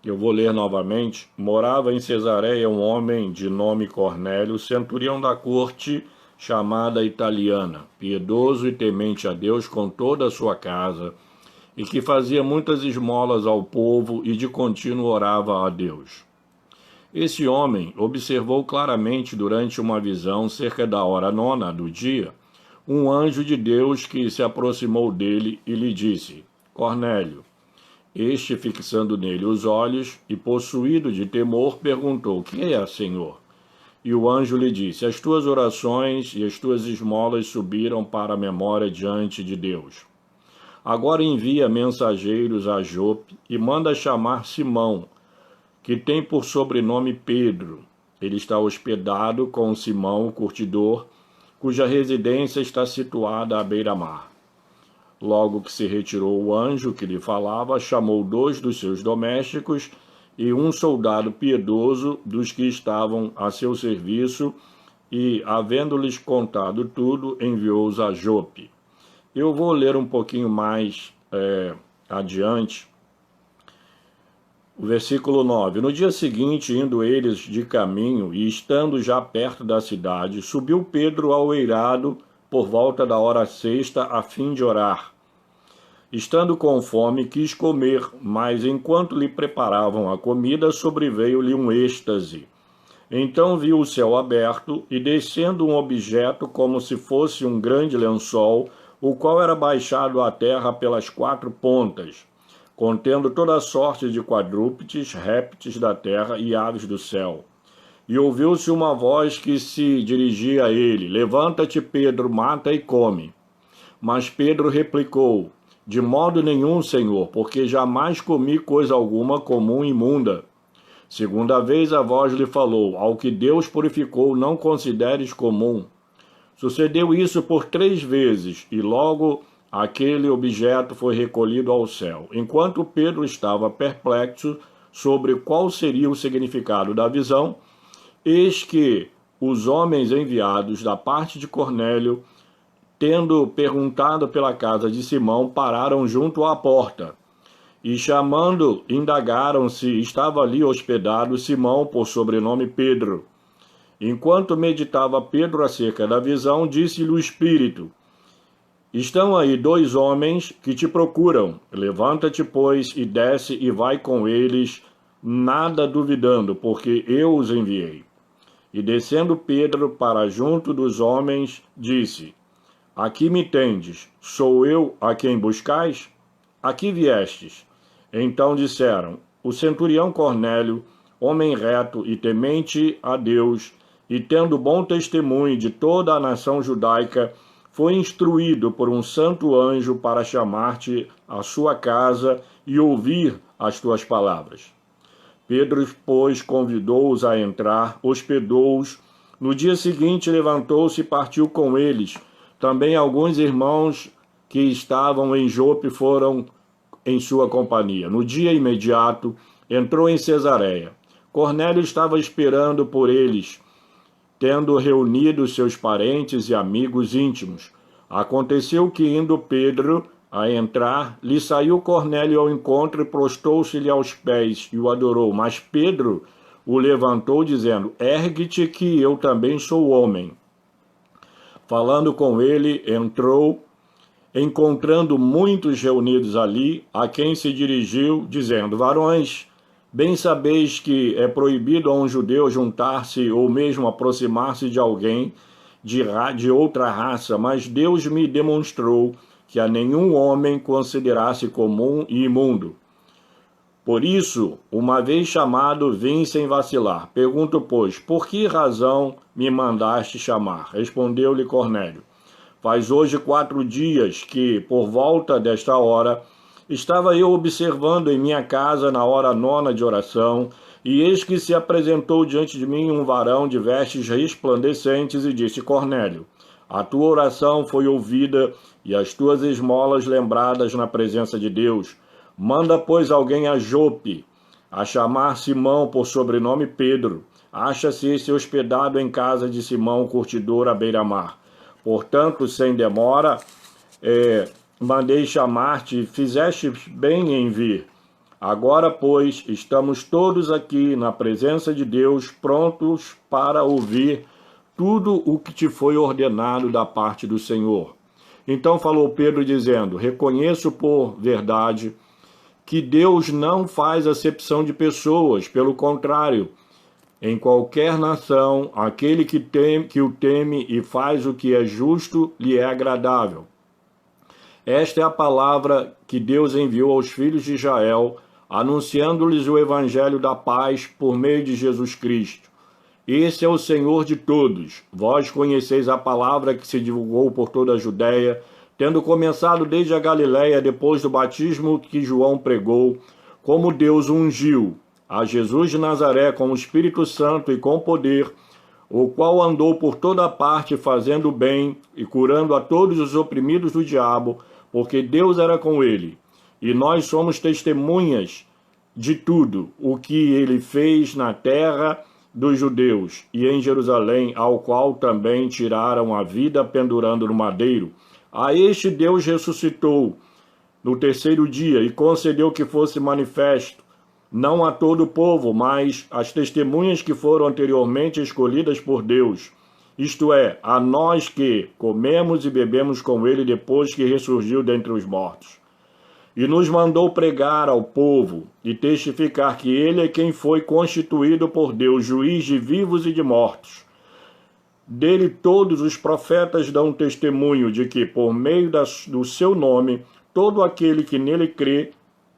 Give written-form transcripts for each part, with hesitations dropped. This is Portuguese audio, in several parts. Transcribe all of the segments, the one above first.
Eu vou ler novamente. Morava em Cesareia um homem de nome Cornélio, centurião da corte chamada italiana, piedoso e temente a Deus com toda a sua casa, e que fazia muitas esmolas ao povo e de contínuo orava a Deus. Esse homem observou claramente durante uma visão, cerca da hora nona do dia, um anjo de Deus que se aproximou dele e lhe disse: Cornélio. Este, fixando nele os olhos e possuído de temor, perguntou: Que é, Senhor? E o anjo lhe disse: As tuas orações e as tuas esmolas subiram para a memória diante de Deus. Agora envia mensageiros a Jope e manda chamar Simão, que tem por sobrenome Pedro. Ele está hospedado com Simão, o curtidor, cuja residência está situada à beira-mar. Logo que se retirou o anjo que lhe falava, chamou 2 dos seus domésticos e um soldado piedoso dos que estavam a seu serviço e, havendo-lhes contado tudo, enviou-os a Jope. Eu vou ler um pouquinho mais adiante. O versículo 9. No dia seguinte, indo eles de caminho e estando já perto da cidade, subiu Pedro ao eirado por volta da hora sexta, a fim de orar. Estando com fome, quis comer, mas enquanto lhe preparavam a comida, sobreveio-lhe um êxtase. Então viu o céu aberto e descendo um objeto como se fosse um grande lençol, o qual era baixado à terra pelas 4 pontas, contendo toda a sorte de quadrúpedes, répteis da terra e aves do céu. E ouviu-se uma voz que se dirigia a ele: Levanta-te, Pedro, mata e come. Mas Pedro replicou: De modo nenhum, Senhor, porque jamais comi coisa alguma comum e imunda. Segunda vez a voz lhe falou: Ao que Deus purificou, não consideres comum. Sucedeu isso por 3 vezes, e logo aquele objeto foi recolhido ao céu. Enquanto Pedro estava perplexo sobre qual seria o significado da visão, eis que os homens enviados da parte de Cornélio, tendo perguntado pela casa de Simão, pararam junto à porta. E chamando, indagaram se estava ali hospedado Simão, por sobrenome Pedro. Enquanto meditava Pedro acerca da visão, disse-lhe o Espírito: Estão aí 2 homens que te procuram. Levanta-te, pois, e desce e vai com eles, nada duvidando, porque eu os enviei. E descendo Pedro para junto dos homens, disse: Aqui me tendes, sou eu a quem buscais? Aqui viestes. Então disseram: O centurião Cornélio, homem reto e temente a Deus, e tendo bom testemunho de toda a nação judaica, foi instruído por um santo anjo para chamar-te à sua casa e ouvir as tuas palavras. Pedro, pois, convidou-os a entrar, hospedou-os. No dia seguinte levantou-se e partiu com eles. Também alguns irmãos que estavam em Jope foram em sua companhia. No dia imediato, entrou em Cesareia. Cornélio estava esperando por eles, tendo reunido seus parentes e amigos íntimos. Aconteceu que, indo Pedro a entrar, lhe saiu Cornélio ao encontro e prostou-se-lhe aos pés e o adorou. Mas Pedro o levantou, dizendo: Ergue-te, que eu também sou homem. Falando com ele, entrou, encontrando muitos reunidos ali, a quem se dirigiu, dizendo: Varões, bem sabeis que é proibido a um judeu juntar-se ou mesmo aproximar-se de alguém de outra raça, mas Deus me demonstrou que a nenhum homem considerasse comum e imundo. Por isso, uma vez chamado, vim sem vacilar. Pergunto, pois, por que razão me mandaste chamar? Respondeu-lhe Cornélio: Faz hoje 4 dias que, por volta desta hora, estava eu observando em minha casa na hora nona de oração, e eis que se apresentou diante de mim um varão de vestes resplandecentes e disse: Cornélio, a tua oração foi ouvida e as tuas esmolas lembradas na presença de Deus. Manda, pois, alguém a Jope, a chamar Simão por sobrenome Pedro. Acha-se esse hospedado em casa de Simão, curtidor à beira-mar. Portanto, sem demora, mandei chamar-te, fizeste bem em vir. Agora, pois, estamos todos aqui na presença de Deus, prontos para ouvir tudo o que te foi ordenado da parte do Senhor. Então falou Pedro dizendo: reconheço por verdade que Deus não faz acepção de pessoas, pelo contrário, em qualquer nação, aquele que o teme e faz o que é justo lhe é agradável. Esta é a palavra que Deus enviou aos filhos de Israel, anunciando-lhes o evangelho da paz por meio de Jesus Cristo. Esse é o Senhor de todos. Vós conheceis a palavra que se divulgou por toda a Judéia, tendo começado desde a Galiléia, depois do batismo que João pregou, como Deus ungiu a Jesus de Nazaré com o Espírito Santo e com poder, o qual andou por toda parte fazendo bem e curando a todos os oprimidos do diabo, porque Deus era com ele. E nós somos testemunhas de tudo o que ele fez na terra dos judeus e em Jerusalém, ao qual também tiraram a vida pendurando no madeiro. A este Deus ressuscitou no terceiro dia e concedeu que fosse manifesto, não a todo o povo, mas às testemunhas que foram anteriormente escolhidas por Deus, isto é, a nós que comemos e bebemos com ele depois que ressurgiu dentre os mortos. E nos mandou pregar ao povo e testificar que ele é quem foi constituído por Deus, juiz de vivos e de mortos. Dele todos os profetas dão testemunho de que, por meio do seu nome, todo aquele que nele crê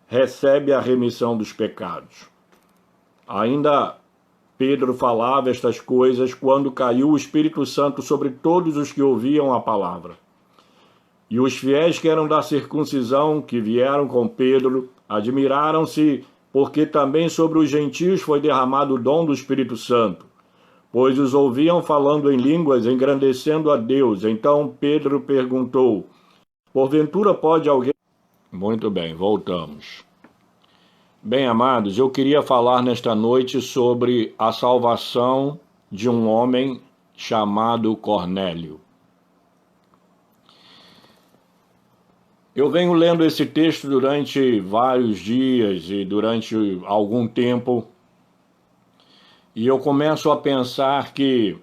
recebe a remissão dos pecados. Ainda Pedro falava estas coisas quando caiu o Espírito Santo sobre todos os que ouviam a palavra. E os fiéis que eram da circuncisão, que vieram com Pedro, admiraram-se, porque também sobre os gentios foi derramado o dom do Espírito Santo, pois os ouviam falando em línguas, engrandecendo a Deus. Então Pedro perguntou: porventura pode alguém... Muito bem, voltamos. Bem, amados, eu queria falar nesta noite sobre a salvação de um homem chamado Cornélio. Eu venho lendo esse texto durante vários dias e durante algum tempo, e eu começo a pensar que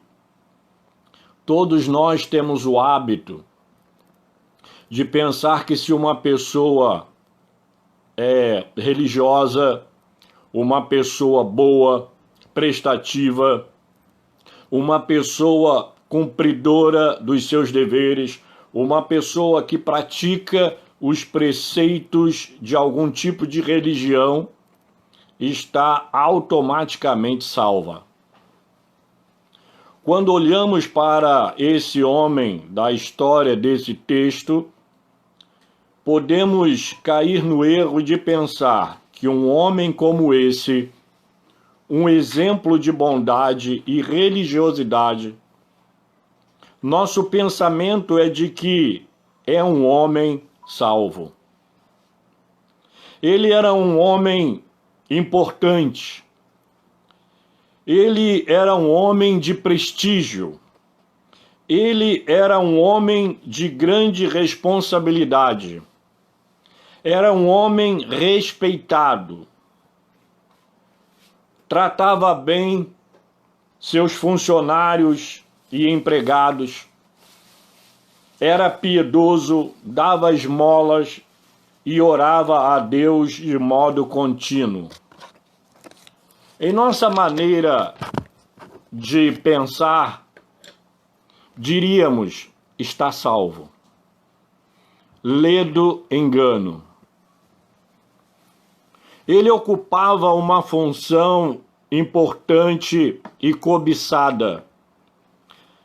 todos nós temos o hábito de pensar que se uma pessoa é religiosa, uma pessoa boa, prestativa, uma pessoa cumpridora dos seus deveres, uma pessoa que pratica os preceitos de algum tipo de religião, está automaticamente salva. Quando olhamos para esse homem da história desse texto, podemos cair no erro de pensar que um homem como esse, um exemplo de bondade e religiosidade, nosso pensamento é de que é um homem salvo. Ele era um homem importante. Ele era um homem de prestígio. Ele era um homem de grande responsabilidade. Era um homem respeitado. Tratava bem seus funcionários e empregados. Era piedoso, dava esmolas e orava a Deus de modo contínuo. Em nossa maneira de pensar, diríamos: está salvo. Ledo engano. Ele ocupava uma função importante e cobiçada.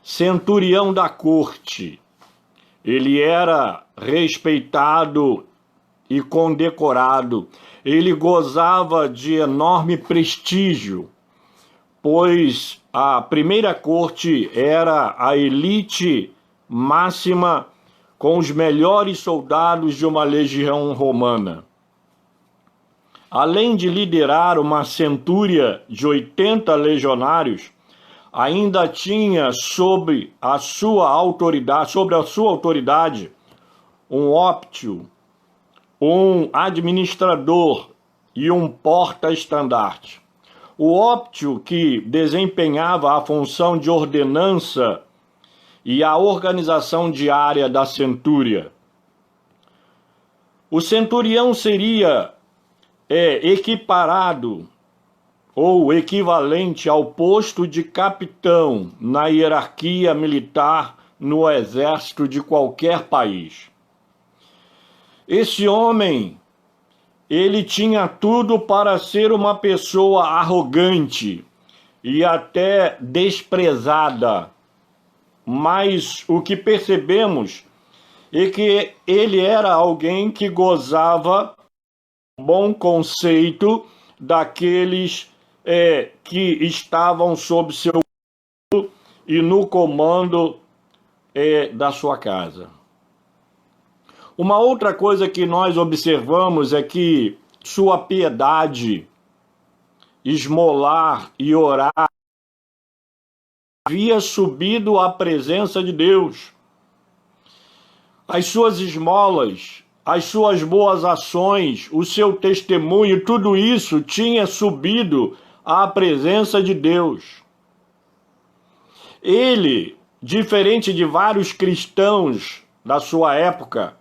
Centurião da corte. Ele era respeitado e condecorado. Ele gozava de enorme prestígio, pois a primeira corte era a elite máxima com os melhores soldados de uma legião romana. Além de liderar uma centúria de 80 legionários, ainda tinha sob a sua autoridade, um óptio, um administrador e um porta-estandarte. O óptio, que desempenhava a função de ordenança e a organização diária da centúria. O centurião seria equiparado ou equivalente ao posto de capitão na hierarquia militar no exército de qualquer país. Esse homem, ele tinha tudo para ser uma pessoa arrogante e até desprezada, mas o que percebemos é que ele era alguém que gozava do bom conceito daqueles que estavam sob seu comando e no comando da sua casa. Uma outra coisa que nós observamos é que sua piedade, esmolar e orar havia subido à presença de Deus. As suas esmolas, as suas boas ações, o seu testemunho, tudo isso tinha subido à presença de Deus. Ele, diferente de vários cristãos da sua época,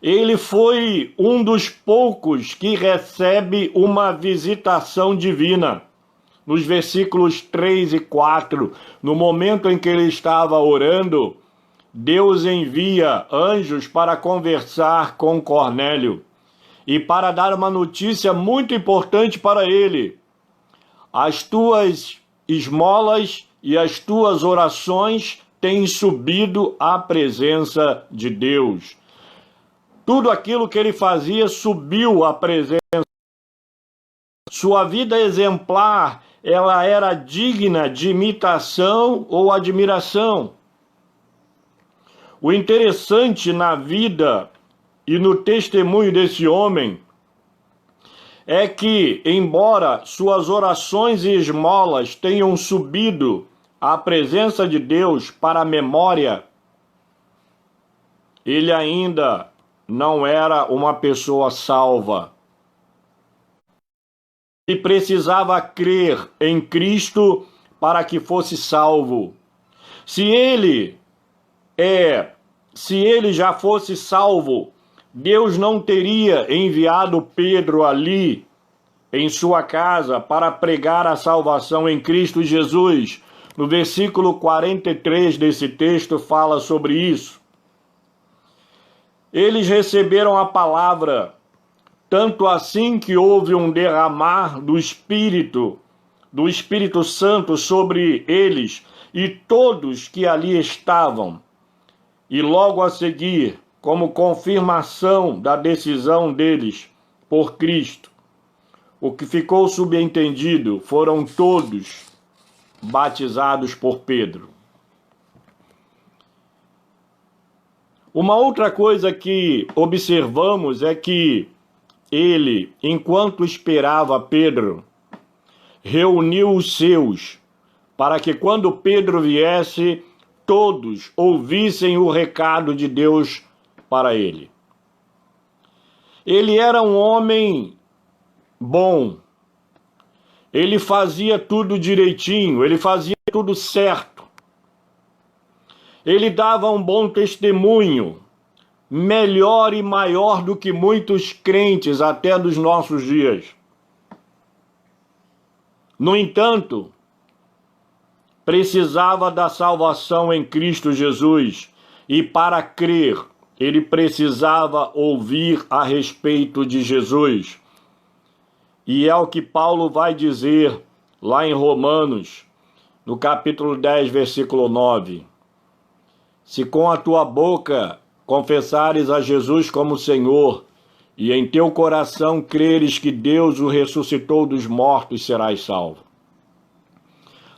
ele foi um dos poucos que recebe uma visitação divina. Nos versículos 3 e 4, no momento em que ele estava orando, Deus envia anjos para conversar com Cornélio e para dar uma notícia muito importante para ele. As tuas esmolas e as tuas orações têm subido à presença de Deus. Tudo aquilo que ele fazia subiu à presença. Sua vida exemplar, ela era digna de imitação ou admiração. O interessante na vida e no testemunho desse homem é que, embora suas orações e esmolas tenham subido à presença de Deus para a memória, ele ainda não era uma pessoa salva. Ele precisava crer em Cristo para que fosse salvo. Se ele já fosse salvo, Deus não teria enviado Pedro ali em sua casa para pregar a salvação em Cristo Jesus. No versículo 43 desse texto fala sobre isso. Eles receberam a palavra, tanto assim que houve um derramar do Espírito Santo sobre eles e todos que ali estavam. E logo a seguir, como confirmação da decisão deles por Cristo, o que ficou subentendido foram todos batizados por Pedro. Uma outra coisa que observamos é que ele, enquanto esperava Pedro, reuniu os seus, para que quando Pedro viesse, todos ouvissem o recado de Deus para ele. Ele era um homem bom, ele fazia tudo direitinho, ele fazia tudo certo. Ele dava um bom testemunho, melhor e maior do que muitos crentes até dos nossos dias. No entanto, precisava da salvação em Cristo Jesus e para crer, ele precisava ouvir a respeito de Jesus. E é o que Paulo vai dizer lá em Romanos, no capítulo 10, versículo 9. Se com a tua boca confessares a Jesus como Senhor, e em teu coração creres que Deus o ressuscitou dos mortos, serás salvo.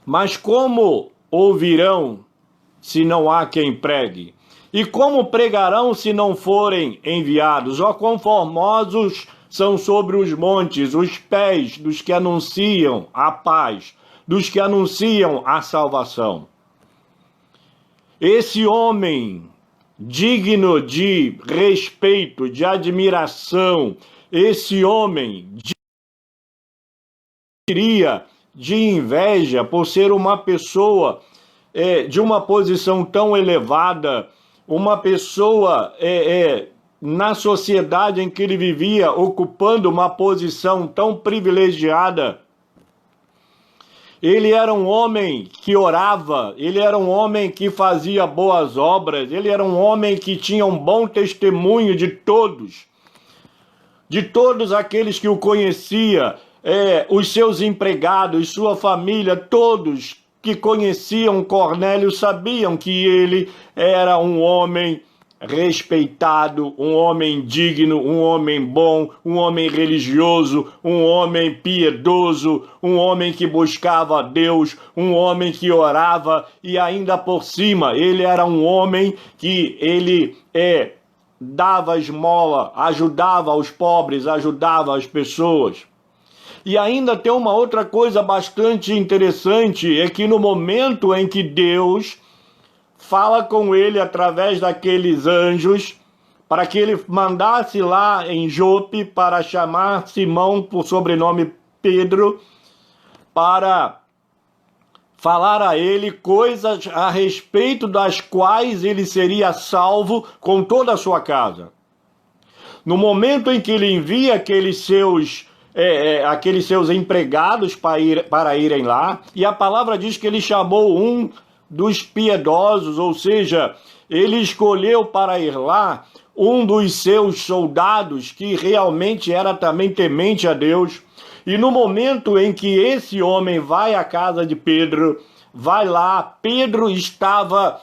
Mas como ouvirão se não há quem pregue? E como pregarão se não forem enviados? Ó, quão formosos são sobre os montes os pés dos que anunciam a paz, dos que anunciam a salvação. Esse homem digno de respeito, de admiração, esse homem diria de inveja por ser uma pessoa de uma posição tão elevada, uma pessoa na sociedade em que ele vivia, ocupando uma posição tão privilegiada. Ele era um homem que orava, ele era um homem que fazia boas obras, ele era um homem que tinha um bom testemunho de todos aqueles que o conhecia, os seus empregados, sua família, todos que conheciam Cornélio sabiam que ele era um homem respeitado, um homem digno, um homem bom, um homem religioso, um homem piedoso, um homem que buscava a Deus, um homem que orava, e ainda por cima ele era um homem que ele dava esmola, ajudava os pobres, ajudava as pessoas. E ainda tem uma outra coisa bastante interessante, é que no momento em que Deus fala com ele através daqueles anjos, para que ele mandasse lá em Jope para chamar Simão, por sobrenome Pedro, para falar a ele coisas a respeito das quais ele seria salvo com toda a sua casa. No momento em que ele envia aqueles seus empregados para irem lá, e a palavra diz que ele chamou um dos piedosos, ou seja, ele escolheu para ir lá um dos seus soldados que realmente era também temente a Deus. E no momento em que esse homem vai à casa de Pedro, vai lá, Pedro estava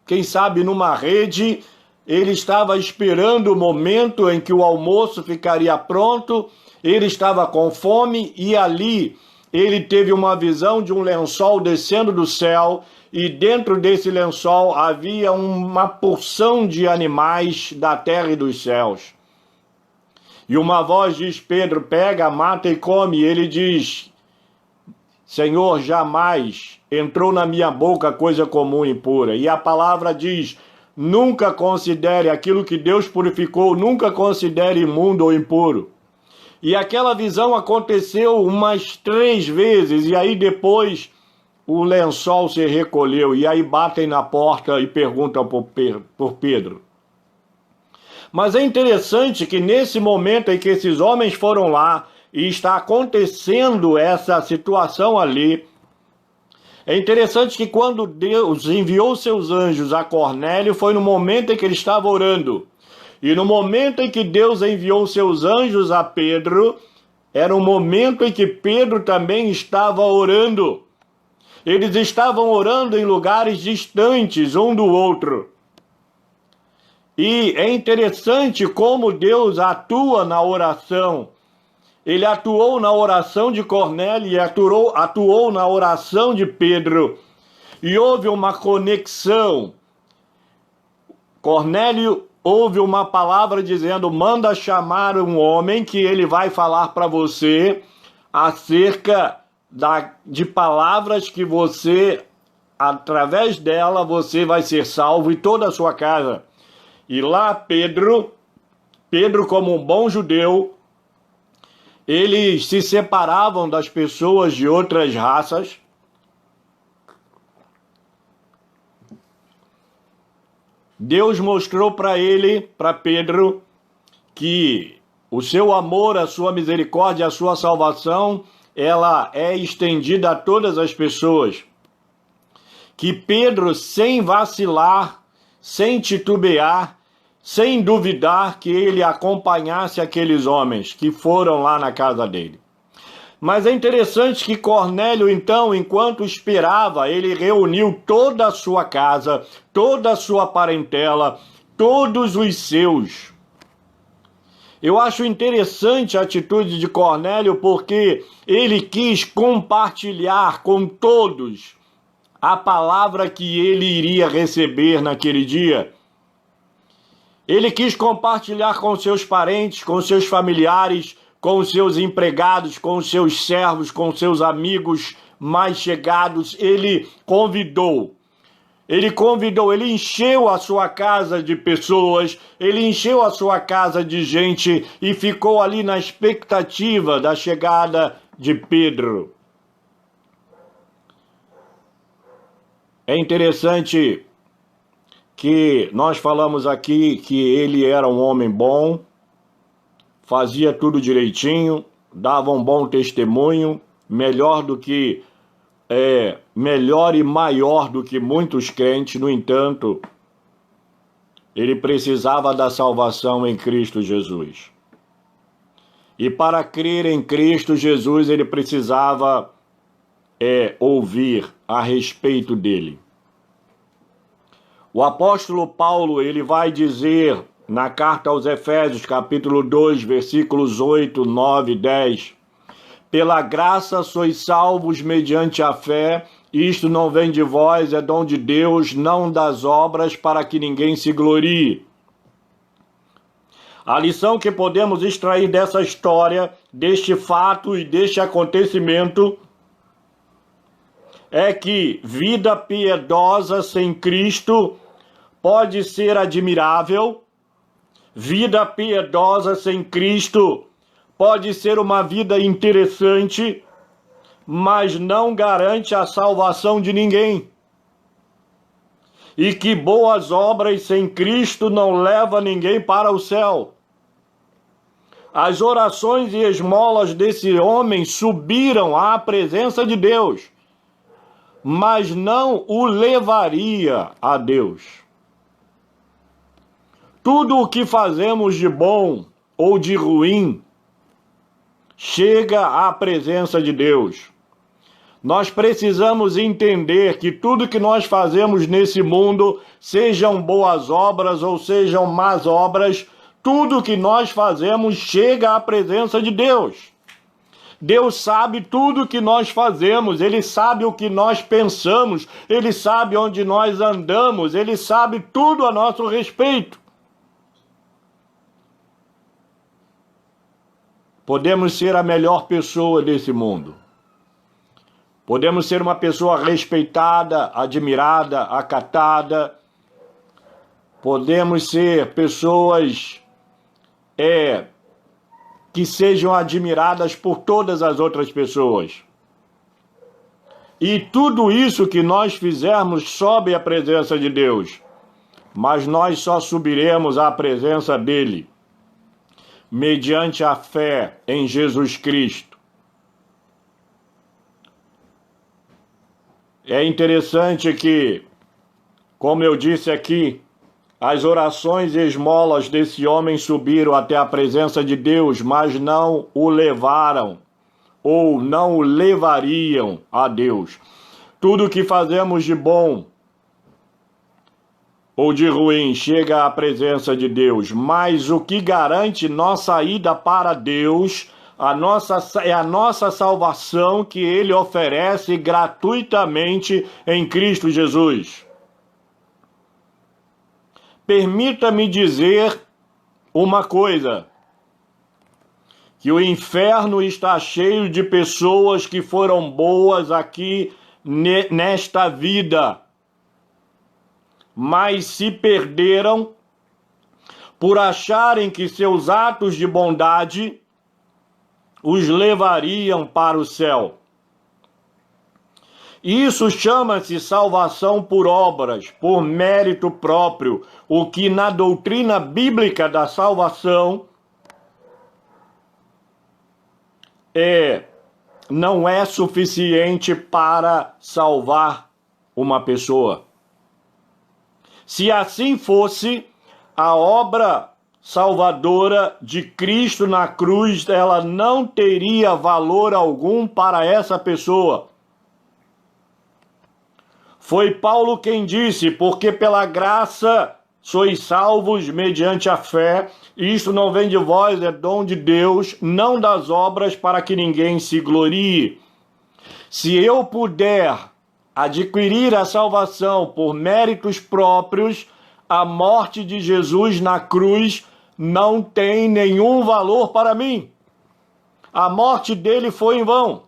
quem sabe numa rede, ele estava esperando o momento em que o almoço ficaria pronto, ele estava com fome e ali ele teve uma visão de um lençol descendo do céu e dentro desse lençol havia uma porção de animais da terra e dos céus. E uma voz diz: Pedro, pega, mata e come. E ele diz: Senhor, jamais entrou na minha boca coisa comum e impura. E a palavra diz: nunca considere aquilo que Deus purificou, nunca considere imundo ou impuro. E aquela visão aconteceu umas 3 vezes, e aí depois o lençol se recolheu, e aí batem na porta e perguntam por Pedro. Mas é interessante que nesse momento em que esses homens foram lá, e está acontecendo essa situação ali, é interessante que quando Deus enviou seus anjos a Cornélio, foi no momento em que ele estava orando. E no momento em que Deus enviou seus anjos a Pedro, era um momento em que Pedro também estava orando. Eles estavam orando em lugares distantes um do outro. E é interessante como Deus atua na oração. Ele atuou na oração de Cornélio e atuou na oração de Pedro. E houve uma conexão. Cornélio houve uma palavra dizendo: manda chamar um homem que ele vai falar para você acerca de palavras que você, através dela, você vai ser salvo e toda a sua casa. E lá Pedro como um bom judeu, eles se separavam das pessoas de outras raças. Deus mostrou para Pedro, que o seu amor, a sua misericórdia, a sua salvação, ela é estendida a todas as pessoas. Que Pedro, sem vacilar, sem titubear, sem duvidar, que ele acompanhasse aqueles homens que foram lá na casa dele. Mas é interessante que Cornélio, então, enquanto esperava, ele reuniu toda a sua casa, toda a sua parentela, todos os seus. Eu acho interessante a atitude de Cornélio, porque ele quis compartilhar com todos a palavra que ele iria receber naquele dia. Ele quis compartilhar com seus parentes, com seus familiares, com os seus empregados, com os seus servos, com seus amigos mais chegados. Ele convidou. Ele convidou, ele encheu a sua casa de pessoas, ele encheu a sua casa de gente e ficou ali na expectativa da chegada de Pedro. É interessante que nós falamos aqui que ele era um homem bom, fazia tudo direitinho, dava um bom testemunho, melhor e maior do que muitos crentes. No entanto, ele precisava da salvação em Cristo Jesus. E para crer em Cristo Jesus, ele precisava ouvir a respeito dele. O apóstolo Paulo, ele vai dizer na carta aos Efésios, capítulo 2, versículos 8, 9 e 10, pela graça sois salvos mediante a fé, isto não vem de vós, é dom de Deus, não das obras, para que ninguém se glorie. A lição que podemos extrair dessa história, deste fato e deste acontecimento, é que vida piedosa sem Cristo pode ser admirável, vida piedosa sem Cristo pode ser uma vida interessante, mas não garante a salvação de ninguém. E que boas obras sem Cristo não levam ninguém para o céu. As orações e esmolas desse homem subiram à presença de Deus, mas não o levaria a Deus. Tudo o que fazemos de bom ou de ruim chega à presença de Deus. Nós precisamos entender que tudo que nós fazemos nesse mundo, sejam boas obras ou sejam más obras, tudo que nós fazemos chega à presença de Deus. Deus sabe tudo o que nós fazemos, Ele sabe o que nós pensamos, Ele sabe onde nós andamos, Ele sabe tudo a nosso respeito. Podemos ser a melhor pessoa desse mundo. Podemos ser uma pessoa respeitada, admirada, acatada. Podemos ser pessoas que sejam admiradas por todas as outras pessoas. E tudo isso que nós fizermos sobe à presença de Deus. Mas nós só subiremos à presença dele mediante a fé em Jesus Cristo. É interessante que, como eu disse aqui, as orações e esmolas desse homem subiram até a presença de Deus, mas não o levaram, ou não o levariam a Deus. Tudo que fazemos de bom ou de ruim chega à presença de Deus, mas o que garante nossa ida para Deus é a nossa salvação que Ele oferece gratuitamente em Cristo Jesus. Permita-me dizer uma coisa, que o inferno está cheio de pessoas que foram boas aqui nesta vida, mas se perderam por acharem que seus atos de bondade os levariam para o céu. Isso chama-se salvação por obras, por mérito próprio, o que na doutrina bíblica da salvação não é suficiente para salvar uma pessoa. Se assim fosse, a obra salvadora de Cristo na cruz, ela não teria valor algum para essa pessoa. Foi Paulo quem disse, porque pela graça sois salvos mediante a fé, e isto não vem de vós, é dom de Deus, não das obras, para que ninguém se glorie. Se eu puder adquirir a salvação por méritos próprios, a morte de Jesus na cruz não tem nenhum valor para mim. A morte dele foi em vão.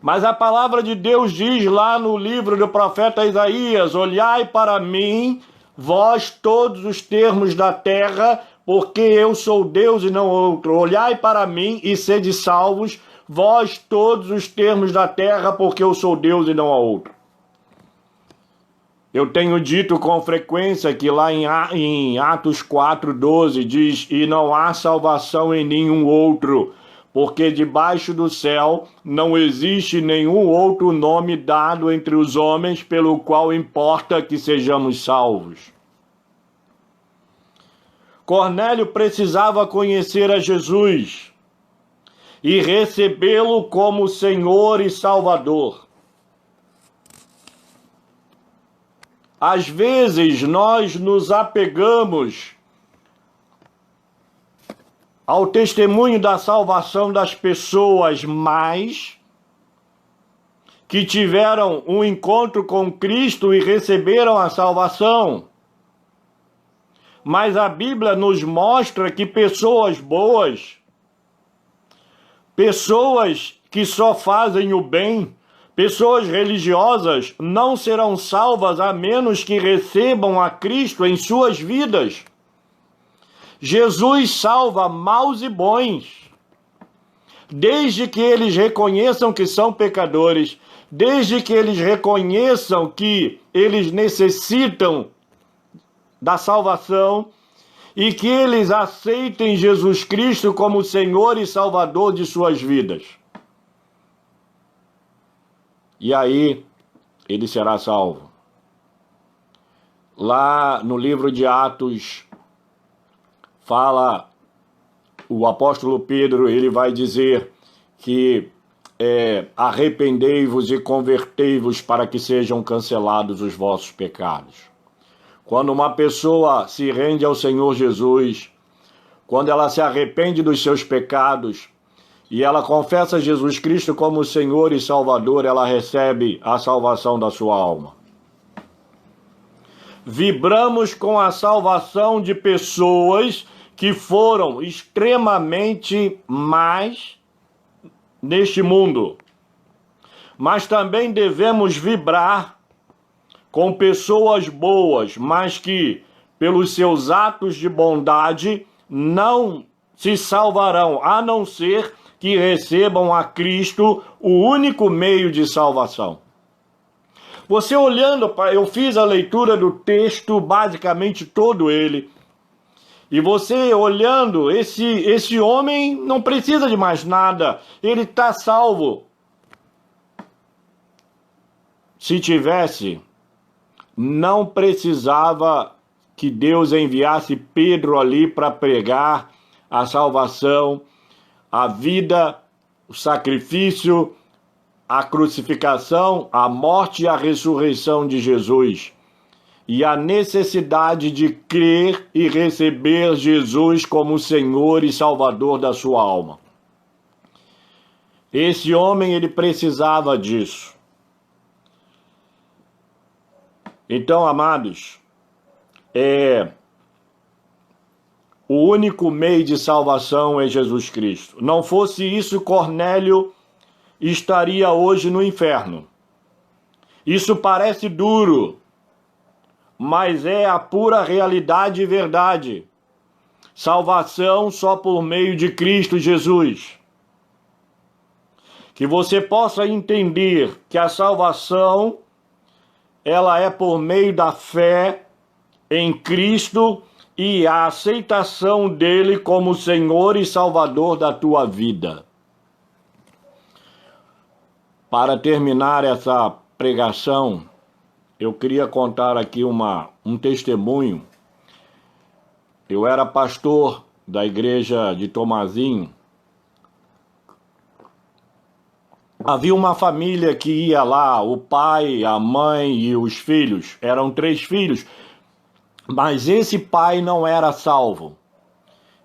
Mas a palavra de Deus diz lá no livro do profeta Isaías: olhai para mim, vós todos os termos da terra, porque eu sou Deus e não outro. Olhai para mim e sede salvos, vós todos os termos da terra, porque eu sou Deus e não há outro. Eu tenho dito com frequência que lá em Atos 4:12 diz: e não há salvação em nenhum outro, porque debaixo do céu não existe nenhum outro nome dado entre os homens pelo qual importa que sejamos salvos. Cornélio precisava conhecer a Jesus e recebê-lo como Senhor e Salvador. Às vezes nós nos apegamos ao testemunho da salvação das pessoas mais que tiveram um encontro com Cristo e receberam a salvação. Mas a Bíblia nos mostra que pessoas boas, pessoas que só fazem o bem, pessoas religiosas não serão salvas a menos que recebam a Cristo em suas vidas. Jesus salva maus e bons, desde que eles reconheçam que são pecadores, desde que eles reconheçam que eles necessitam da salvação e que eles aceitem Jesus Cristo como Senhor e Salvador de suas vidas. E aí ele será salvo. Lá no livro de Atos, fala o apóstolo Pedro, ele vai dizer que arrependei-vos e convertei-vos para que sejam cancelados os vossos pecados. Quando uma pessoa se rende ao Senhor Jesus, quando ela se arrepende dos seus pecados, e ela confessa Jesus Cristo como Senhor e Salvador, ela recebe a salvação da sua alma. Vibramos com a salvação de pessoas que foram extremamente más neste mundo. Mas também devemos vibrar com pessoas boas, mas que, pelos seus atos de bondade, não se salvarão, a não ser que recebam a Cristo, o único meio de salvação. Você olhando, eu fiz a leitura do texto, basicamente todo ele, e você olhando, esse homem não precisa de mais nada, ele está salvo. Se tivesse, não precisava que Deus enviasse Pedro ali para pregar a salvação, a vida, o sacrifício, a crucificação, a morte e a ressurreição de Jesus. E a necessidade de crer e receber Jesus como Senhor e Salvador da sua alma. Esse homem, ele precisava disso. Então, amados, o único meio de salvação é Jesus Cristo. Não fosse isso, Cornélio estaria hoje no inferno. Isso parece duro, mas é a pura realidade e verdade. Salvação só por meio de Cristo Jesus. Que você possa entender que a salvação, ela é por meio da fé em Cristo e a aceitação dele como Senhor e Salvador da tua vida. Para terminar essa pregação, eu queria contar aqui um testemunho. Eu era pastor da igreja de Tomazinho. Havia uma família que ia lá, o pai, a mãe e os filhos. Eram 3 filhos. Mas esse pai não era salvo.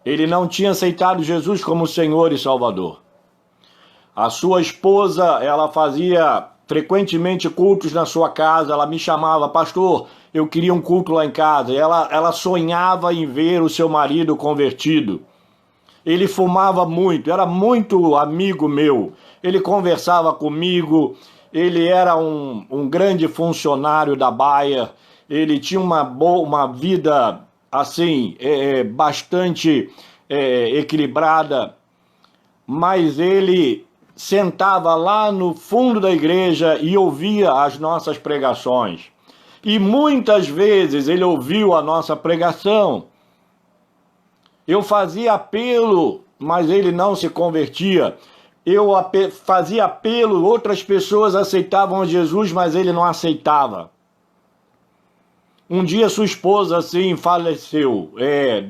Ele não tinha aceitado Jesus como Senhor e Salvador. A sua esposa, ela fazia frequentemente cultos na sua casa. Ela me chamava: pastor, eu queria um culto lá em casa. Ela sonhava em ver o seu marido convertido. Ele fumava muito, era muito amigo meu. Ele conversava comigo, ele era um grande funcionário da Bayer, ele tinha uma vida assim, bastante equilibrada, mas ele sentava lá no fundo da igreja e ouvia as nossas pregações. E muitas vezes ele ouviu a nossa pregação. Eu fazia apelo, mas ele não se convertia. Eu fazia apelo, outras pessoas aceitavam Jesus, mas ele não aceitava. Um dia sua esposa assim faleceu,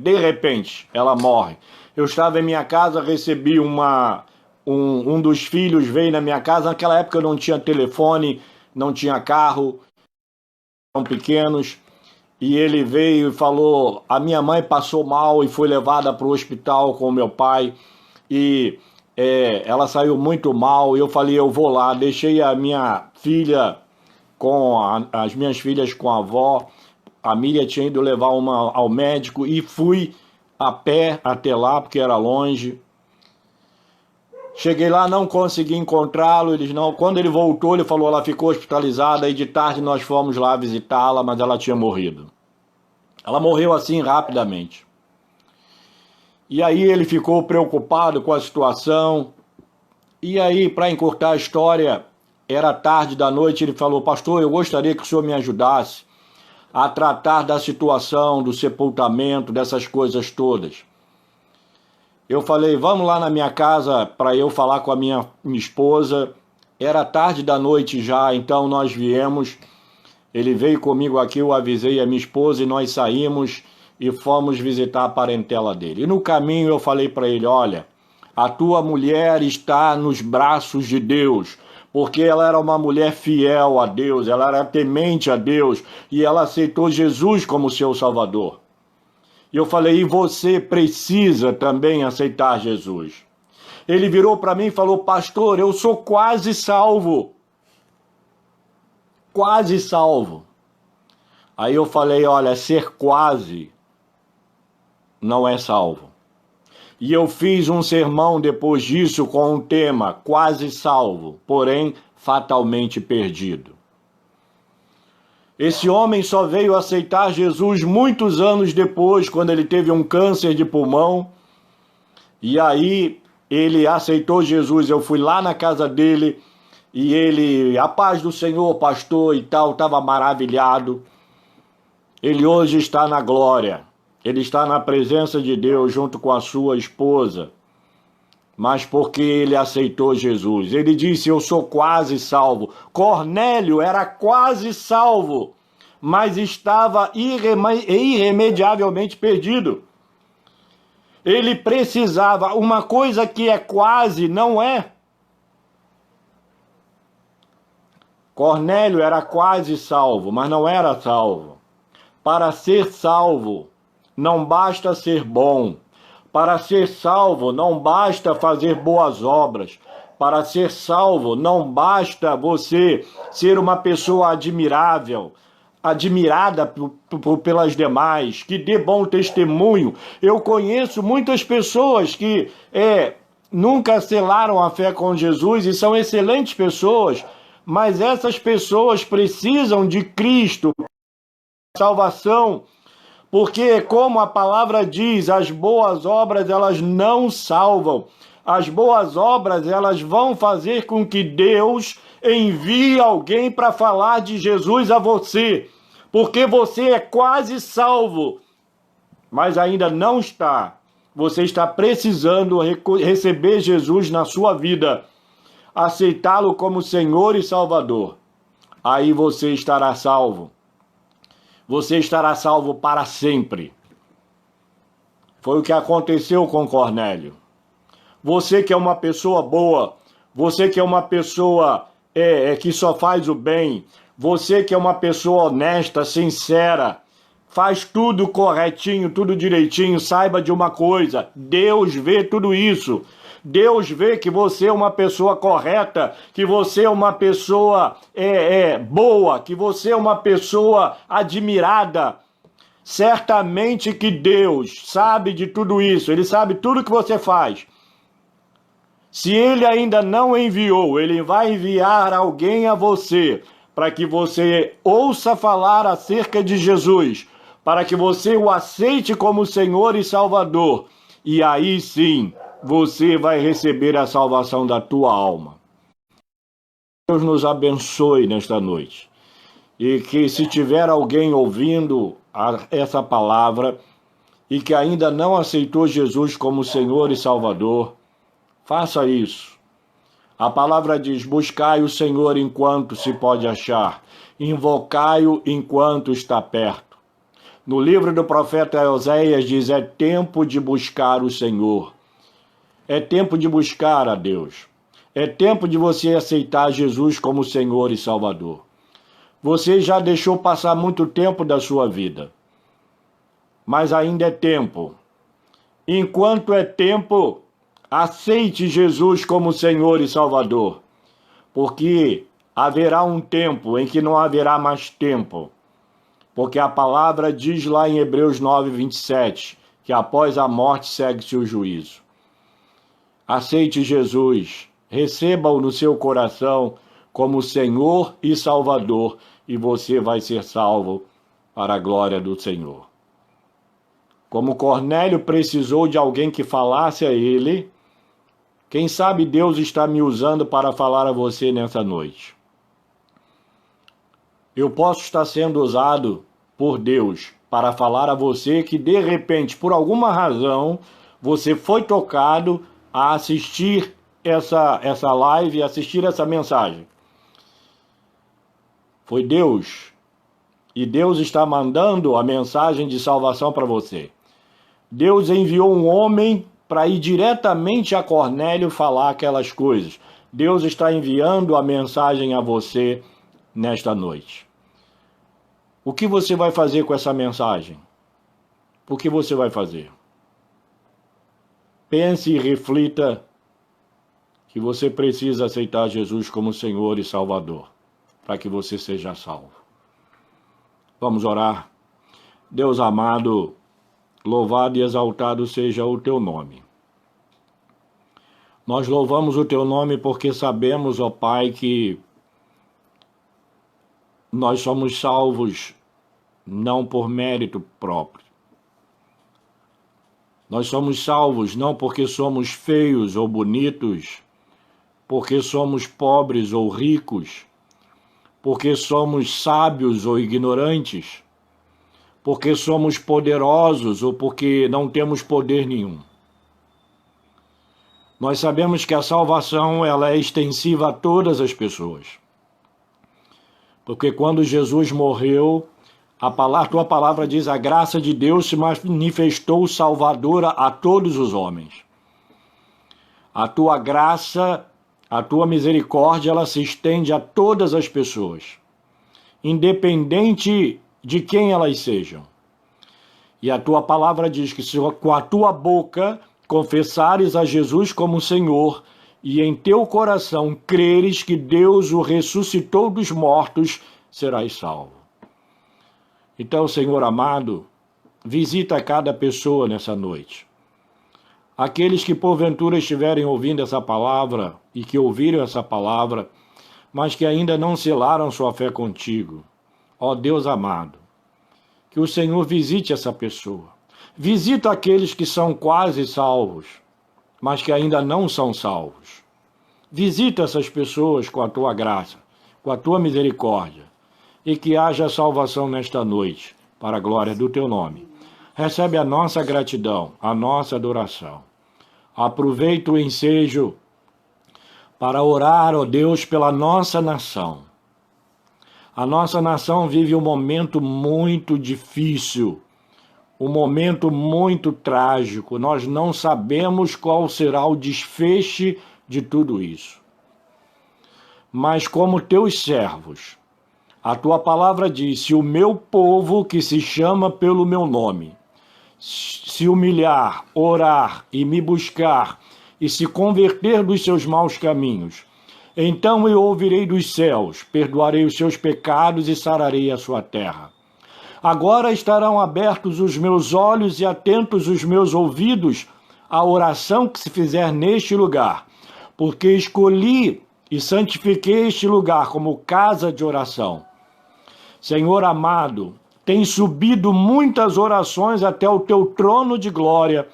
de repente ela morre. Eu estava em minha casa, recebi um dos filhos veio na minha casa. Naquela época eu não tinha telefone, não tinha carro, eram pequenos. E ele veio e falou, a minha mãe passou mal e foi levada para o hospital com o meu pai. E ela saiu muito mal. Eu falei, eu vou lá. Deixei a minha filha as minhas filhas com a avó. A Miriam tinha ido levar uma ao médico e fui a pé até lá, porque era longe. Cheguei lá, não consegui encontrá-lo. Quando ele voltou, ele falou, ela ficou hospitalizada, e de tarde nós fomos lá visitá-la, mas ela tinha morrido. Ela morreu assim rapidamente. E aí ele ficou preocupado com a situação. E aí, para encurtar a história, era tarde da noite, ele falou, pastor, eu gostaria que o senhor me ajudasse a tratar da situação, do sepultamento, dessas coisas todas. Eu falei, vamos lá na minha casa para eu falar com a minha esposa. Era tarde da noite já, então nós viemos. Ele veio comigo aqui, eu avisei a minha esposa e nós saímos e fomos visitar a parentela dele. E no caminho eu falei para ele, olha, a tua mulher está nos braços de Deus, porque ela era uma mulher fiel a Deus, ela era temente a Deus e ela aceitou Jesus como seu Salvador. E eu falei, e você precisa também aceitar Jesus. Ele virou para mim e falou, pastor, eu sou quase salvo. Quase salvo. Aí eu falei, olha, ser quase não é salvo. E eu fiz um sermão depois disso com um tema, quase salvo, porém fatalmente perdido. Esse homem só veio aceitar Jesus muitos anos depois, quando ele teve um câncer de pulmão. E aí ele aceitou Jesus. Eu fui lá na casa dele e ele, a paz do Senhor, pastor e tal, estava maravilhado. Ele hoje está na glória. Ele está na presença de Deus junto com a sua esposa. Mas porque ele aceitou Jesus. Ele disse, eu sou quase salvo. Cornélio era quase salvo, mas estava irremediavelmente perdido. Ele precisava, uma coisa que é quase, não é. Cornélio era quase salvo, mas não era salvo. Para ser salvo, não basta ser bom. Para ser salvo, não basta fazer boas obras. Para ser salvo, não basta você ser uma pessoa admirável, admirada pelas demais, que dê bom testemunho. Eu conheço muitas pessoas que nunca selaram a fé com Jesus e são excelentes pessoas, mas essas pessoas precisam de Cristo, salvação. Porque, como a palavra diz, as boas obras, elas não salvam. As boas obras, elas vão fazer com que Deus envie alguém para falar de Jesus a você. Porque você é quase salvo, mas ainda não está. Você está precisando receber Jesus na sua vida, aceitá-lo como Senhor e Salvador. Aí você estará salvo. Você estará salvo para sempre. Foi o que aconteceu com Cornélio. Você que é uma pessoa boa, você que é uma pessoa que só faz o bem, você que é uma pessoa honesta, sincera, faz tudo corretinho, tudo direitinho, saiba de uma coisa, Deus vê tudo isso. Deus vê que você é uma pessoa correta, que você é uma pessoa boa, que você é uma pessoa admirada. Certamente que Deus sabe de tudo isso, Ele sabe tudo que você faz. Se Ele ainda não enviou, Ele vai enviar alguém a você, para que você ouça falar acerca de Jesus, para que você o aceite como Senhor e Salvador. E aí sim, você vai receber a salvação da tua alma. Deus nos abençoe nesta noite. E que se tiver alguém ouvindo essa palavra e que ainda não aceitou Jesus como Senhor e Salvador, faça isso. A palavra diz: buscai o Senhor enquanto se pode achar, invocai-o enquanto está perto. No livro do profeta Oséias diz: é tempo de buscar o Senhor. É tempo de buscar a Deus. É tempo de você aceitar Jesus como Senhor e Salvador. Você já deixou passar muito tempo da sua vida, mas ainda é tempo. Enquanto é tempo, aceite Jesus como Senhor e Salvador, porque haverá um tempo em que não haverá mais tempo, porque a palavra diz lá em Hebreus 9:27, que após a morte segue-se o juízo. Aceite Jesus, receba-o no seu coração como Senhor e Salvador, e você vai ser salvo para a glória do Senhor. Como Cornélio precisou de alguém que falasse a ele, quem sabe Deus está me usando para falar a você nessa noite. Eu posso estar sendo usado por Deus para falar a você que de repente, por alguma razão, você foi tocado a assistir essa live, assistir essa mensagem. Foi Deus. E Deus está mandando a mensagem de salvação para você. Deus enviou um homem para ir diretamente a Cornélio falar aquelas coisas. Deus está enviando a mensagem a você nesta noite. O que você vai fazer com essa mensagem? O que você vai fazer? Pense e reflita que você precisa aceitar Jesus como Senhor e Salvador, para que você seja salvo. Vamos orar. Deus amado, louvado e exaltado seja o teu nome. Nós louvamos o teu nome porque sabemos, ó Pai, que nós somos salvos não por mérito próprio. Nós somos salvos não porque somos feios ou bonitos, porque somos pobres ou ricos, porque somos sábios ou ignorantes, porque somos poderosos ou porque não temos poder nenhum. Nós sabemos que a salvação ela é extensiva a todas as pessoas. Porque quando Jesus morreu, tua palavra diz: a graça de Deus se manifestou salvadora a todos os homens. A tua graça, a tua misericórdia, ela se estende a todas as pessoas, independente de quem elas sejam. E a tua palavra diz que se com a tua boca confessares a Jesus como Senhor e em teu coração creres que Deus o ressuscitou dos mortos, serás salvo. Então, Senhor amado, visita cada pessoa nessa noite. Aqueles que porventura estiverem ouvindo essa palavra e que ouviram essa palavra, mas que ainda não selaram sua fé contigo. Ó Deus amado, que o Senhor visite essa pessoa. Visita aqueles que são quase salvos, mas que ainda não são salvos. Visita essas pessoas com a tua graça, com a tua misericórdia, e que haja salvação nesta noite, para a glória do teu nome. Recebe a nossa gratidão, a nossa adoração. Aproveita o ensejo para orar, ó Deus, pela nossa nação. A nossa nação vive um momento muito difícil, um momento muito trágico. Nós não sabemos qual será o desfecho de tudo isso. Mas como teus servos, a tua palavra diz: se o meu povo que se chama pelo meu nome se humilhar, orar e me buscar e se converter dos seus maus caminhos, então eu ouvirei dos céus, perdoarei os seus pecados e sararei a sua terra. Agora estarão abertos os meus olhos e atentos os meus ouvidos à oração que se fizer neste lugar, porque escolhi e santifiquei este lugar como casa de oração. Senhor amado, tem subido muitas orações até o teu trono de glória,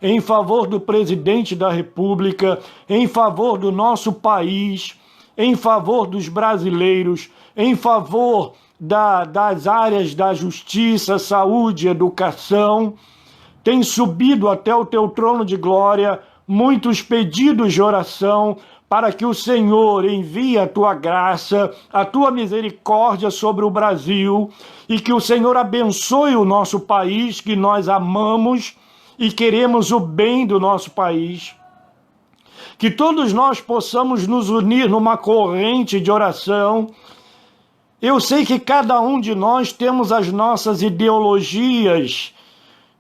em favor do presidente da República, em favor do nosso país, em favor dos brasileiros, em favor das áreas da justiça, saúde, educação. Tem subido até o teu trono de glória muitos pedidos de oração para que o Senhor envie a tua graça, a tua misericórdia sobre o Brasil e que o Senhor abençoe o nosso país, que nós amamos e queremos o bem do nosso país. Que todos nós possamos nos unir numa corrente de oração. Eu sei que cada um de nós temos as nossas ideologias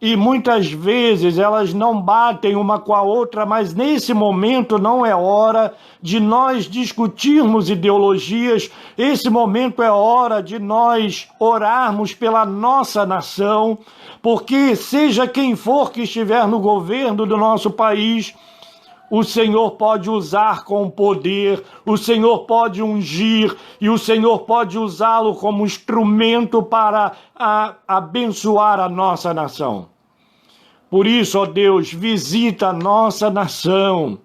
e muitas vezes elas não batem uma com a outra, mas nesse momento não é hora de nós discutirmos ideologias, esse momento é hora de nós orarmos pela nossa nação, porque seja quem for que estiver no governo do nosso país, o Senhor pode usar com poder, o Senhor pode ungir e o Senhor pode usá-lo como instrumento para abençoar a nossa nação. Por isso, ó Deus, visita a nossa nação,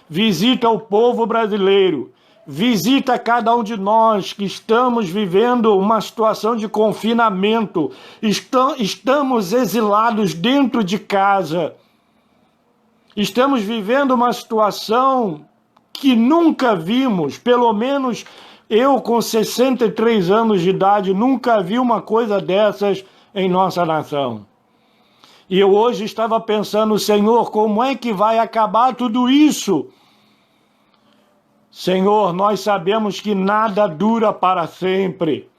visita o povo brasileiro, visita cada um de nós que estamos vivendo uma situação de confinamento, estamos exilados dentro de casa. Estamos vivendo uma situação que nunca vimos, pelo menos eu com 63 anos de idade, nunca vi uma coisa dessas em nossa nação. E eu hoje estava pensando, Senhor, como é que vai acabar tudo isso? Senhor, nós sabemos que nada dura para sempre.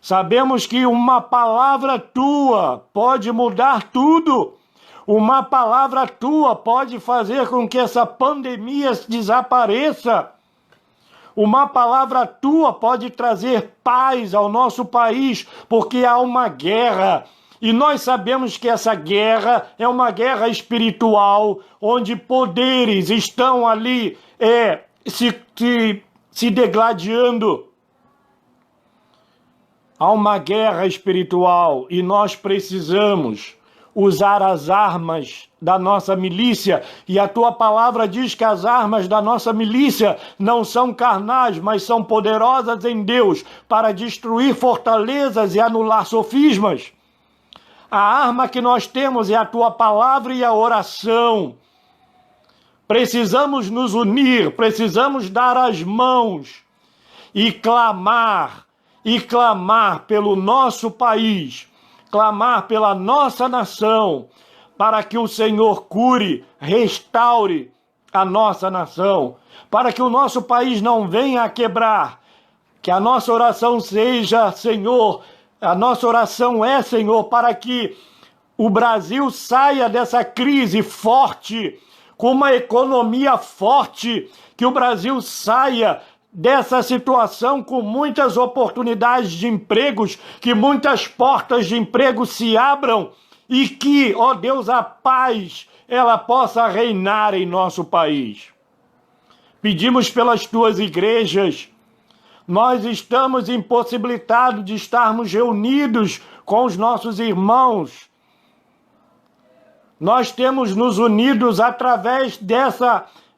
Sabemos que uma palavra tua pode mudar tudo. Uma palavra tua pode fazer com que essa pandemia desapareça. Uma palavra tua pode trazer paz ao nosso país, porque há uma guerra. E nós sabemos que essa guerra é uma guerra espiritual, onde poderes estão ali se degladiando. Há uma guerra espiritual e nós precisamos usar as armas da nossa milícia, e a tua palavra diz que as armas da nossa milícia não são carnais, mas são poderosas em Deus para destruir fortalezas e anular sofismas. A arma que nós temos é a tua palavra e a oração. Precisamos nos unir, precisamos dar as mãos e clamar pelo nosso país, clamar pela nossa nação, para que o Senhor cure, restaure a nossa nação, para que o nosso país não venha a quebrar. Que a nossa oração seja, Senhor, a nossa oração é, Senhor, para que o Brasil saia dessa crise forte, com uma economia forte, que o Brasil saia dessa situação com muitas oportunidades de empregos, que muitas portas de emprego se abram e que, ó Deus, a paz, ela possa reinar em nosso país. Pedimos pelas tuas igrejas. Nós estamos impossibilitados de estarmos reunidos com os nossos irmãos. Nós temos nos unidos através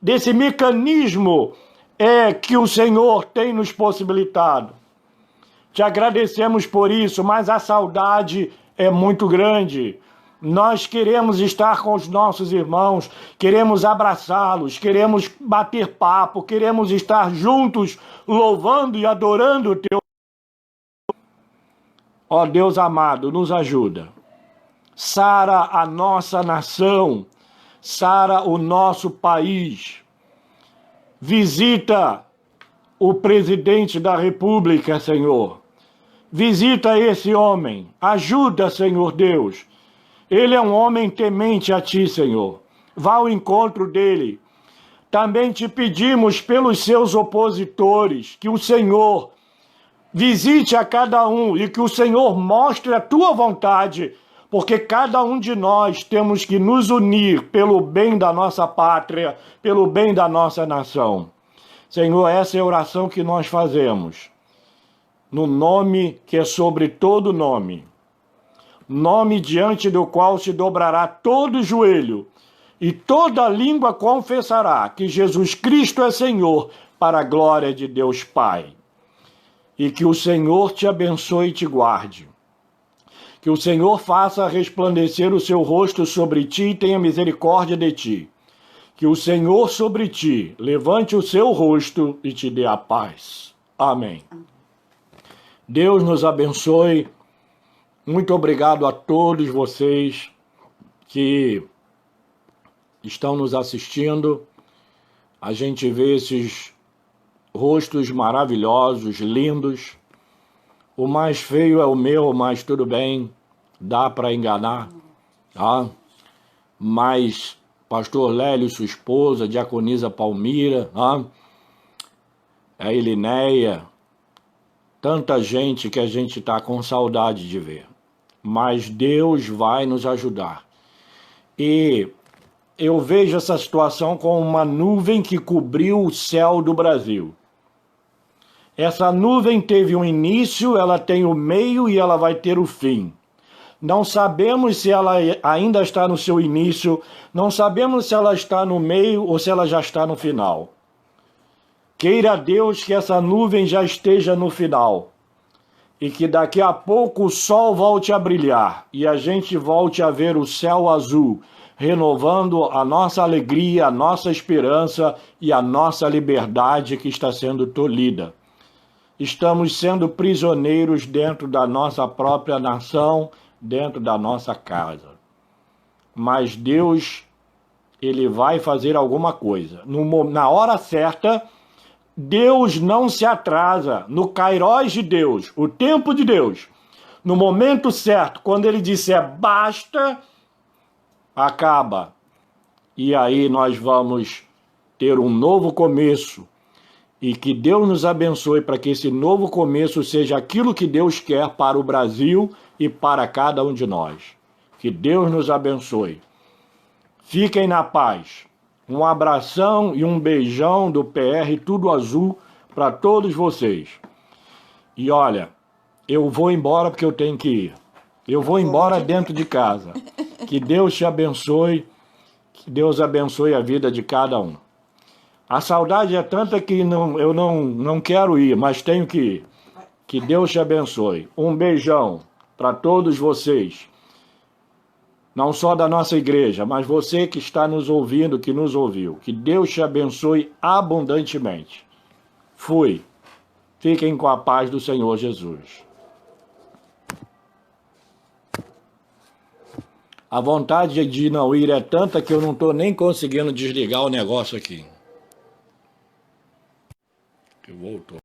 desse mecanismo que o Senhor tem nos possibilitado. Te agradecemos por isso, mas a saudade é muito grande. Nós queremos estar com os nossos irmãos, queremos abraçá-los, queremos bater papo, queremos estar juntos, louvando e adorando o teu. Ó Deus amado, nos ajuda. Sara a nossa nação, sara o nosso país. Visita o presidente da República, Senhor. Visita esse homem. Ajuda, Senhor Deus. Ele é um homem temente a ti, Senhor. Vá ao encontro dele. Também te pedimos pelos seus opositores, que o Senhor visite a cada um e que o Senhor mostre a tua vontade, porque cada um de nós temos que nos unir pelo bem da nossa pátria, pelo bem da nossa nação. Senhor, essa é a oração que nós fazemos, no nome que é sobre todo nome, nome diante do qual se dobrará todo joelho e toda língua confessará que Jesus Cristo é Senhor, para a glória de Deus Pai. E que o Senhor te abençoe e te guarde. Que o Senhor faça resplandecer o seu rosto sobre ti e tenha misericórdia de ti. Que o Senhor sobre ti levante o seu rosto e te dê a paz. Amém. Deus nos abençoe. Muito obrigado a todos vocês que estão nos assistindo. A gente vê esses rostos maravilhosos, lindos. O mais feio é o meu, mas tudo bem, dá para enganar, tá? Mas pastor Lélio, sua esposa, diaconisa Palmira, tá? A Elinéia, tanta gente que a gente está com saudade de ver. Mas Deus vai nos ajudar. E eu vejo essa situação como uma nuvem que cobriu o céu do Brasil. Essa nuvem teve um início, ela tem o meio e ela vai ter o fim. Não sabemos se ela ainda está no seu início, não sabemos se ela está no meio ou se ela já está no final. Queira Deus que essa nuvem já esteja no final e que daqui a pouco o sol volte a brilhar e a gente volte a ver o céu azul, renovando a nossa alegria, a nossa esperança e a nossa liberdade que está sendo tolhida. Estamos sendo prisioneiros dentro da nossa própria nação, dentro da nossa casa. Mas Deus, Ele vai fazer alguma coisa. Na hora certa, Deus não se atrasa. No kairós de Deus, o tempo de Deus, no momento certo, quando Ele disser basta, acaba. E aí nós vamos ter um novo começo. E que Deus nos abençoe para que esse novo começo seja aquilo que Deus quer para o Brasil e para cada um de nós. Que Deus nos abençoe. Fiquem na paz. Um abração e um beijão do PR Tudo Azul para todos vocês. E olha, eu vou embora porque eu tenho que ir. Eu vou embora dentro de casa. Que Deus te abençoe. Que Deus abençoe a vida de cada um. A saudade é tanta que eu não quero ir, mas tenho que ir. Que Deus te abençoe. Um beijão para todos vocês. Não só da nossa igreja, mas você que está nos ouvindo, que nos ouviu. Que Deus te abençoe abundantemente. Fui. Fiquem com a paz do Senhor Jesus. A vontade de não ir é tanta que eu não estou nem conseguindo desligar o negócio aqui. Que voltou.